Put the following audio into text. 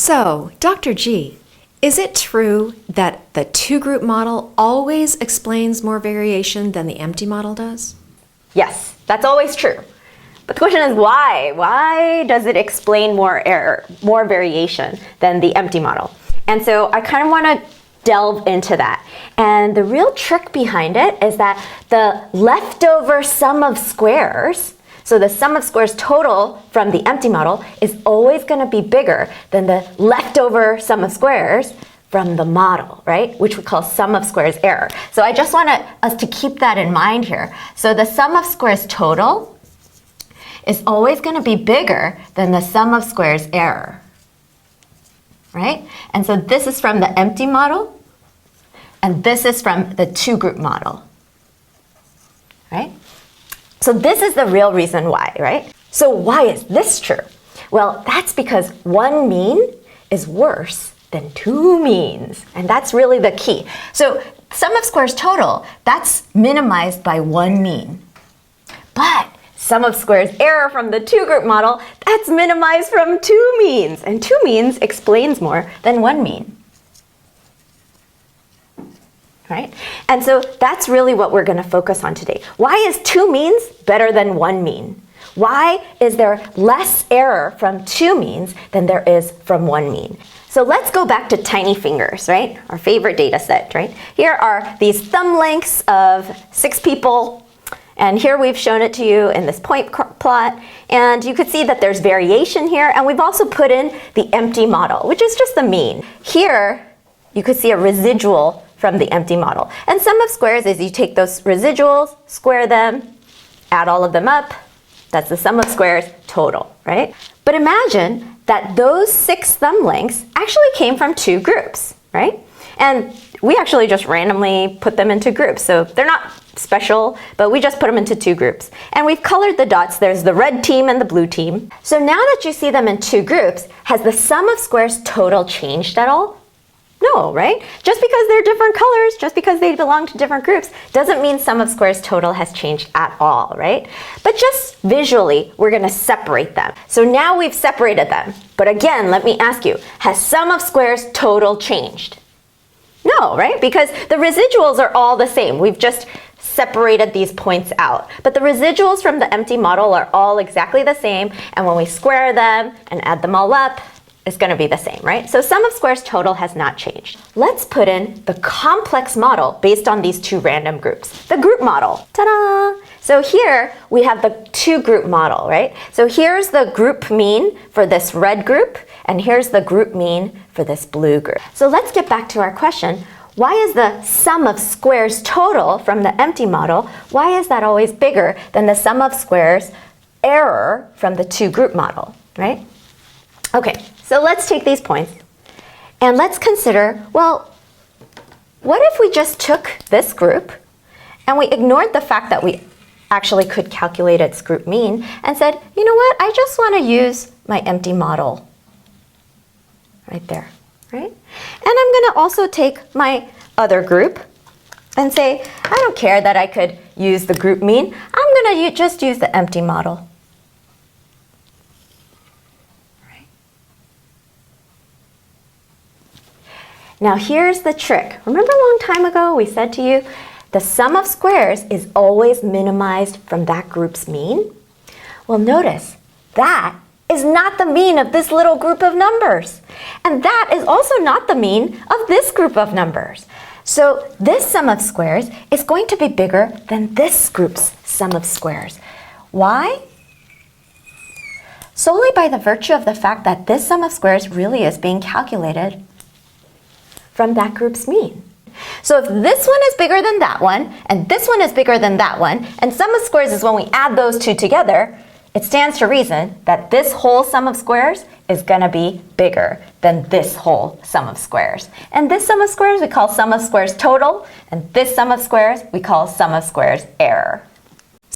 So, Dr. G, is it true that the two-group model always explains more variation than the empty model does? Yes, that's always true. But the question is why? Why does it explain more error, more variation than the empty model? And so I kind of want to delve into that. And the real trick behind it is that the leftover sum of squares, so the sum of squares total from the empty model, is always going to be bigger than the leftover sum of squares from the model, right? Which we call sum of squares error. So I just want us to keep that in mind here. So the sum of squares total is always going to be bigger than the sum of squares error, right? And so this is from the empty model, and this is from the two-group model, right? So this is the real reason why, right? So why is this true? Well, that's because one mean is worse than two means, and that's really the key. So sum of squares total, that's minimized by one mean. But sum of squares error from the two-group model, that's minimized from two means, and two means explains more than one mean. Right? And so that's really what we're going to focus on today. Why is two means better than one mean? Why is there less error from two means than there is from one mean? So let's go back to tiny fingers, right? Our favorite data set, right? Here are these thumb lengths of 6 people. And here we've shown it to you in this point plot. And you could see that there's variation here. And we've also put in the empty model, which is just the mean. Here, you could see a residual from the empty model. And sum of squares is you take those residuals, square them, add all of them up. That's the sum of squares total, right? But imagine that those 6 thumb lengths actually came from 2 groups, right? And we actually just randomly put them into groups. So they're not special, but we just put them into 2 groups. And we've colored the dots. There's the red team and the blue team. So now that you see them in 2 groups, has the sum of squares total changed at all? No, right? Just because they're different colors, just because they belong to different groups, doesn't mean sum of squares total has changed at all, right? But just visually, we're going to separate them. So now we've separated them. But again, let me ask you, has sum of squares total changed? No, right? Because the residuals are all the same. We've just separated these points out. But the residuals from the empty model are all exactly the same. And when we square them and add them all up, it's going to be the same, right? So sum of squares total has not changed. Let's put in the complex model based on these 2 random groups. The group model. Ta-da! So here we have the 2-group model, right? So here's the group mean for this red group, and here's the group mean for this blue group. So let's get back to our question. Why is the sum of squares total from the empty model, why is that always bigger than the sum of squares error from the 2-group model, right? Okay, so let's take these points and let's consider, well, what if we just took this group and we ignored the fact that we actually could calculate its group mean and said, you know what, I just want to use my empty model right there, right? And I'm going to also take my other group and say, I don't care that I could use the group mean. I'm going to just use the empty model. Now here's the trick. Remember a long time ago we said to you, the sum of squares is always minimized from that group's mean? Well, notice that is not the mean of this little group of numbers. And that is also not the mean of this group of numbers. So this sum of squares is going to be bigger than this group's sum of squares. Why? Solely by the virtue of the fact that this sum of squares really is being calculated from that group's mean. So if this one is bigger than that one, and this one is bigger than that one, and sum of squares is when we add those 2 together, it stands to reason that this whole sum of squares is going to be bigger than this whole sum of squares. And this sum of squares we call sum of squares total, and this sum of squares we call sum of squares error.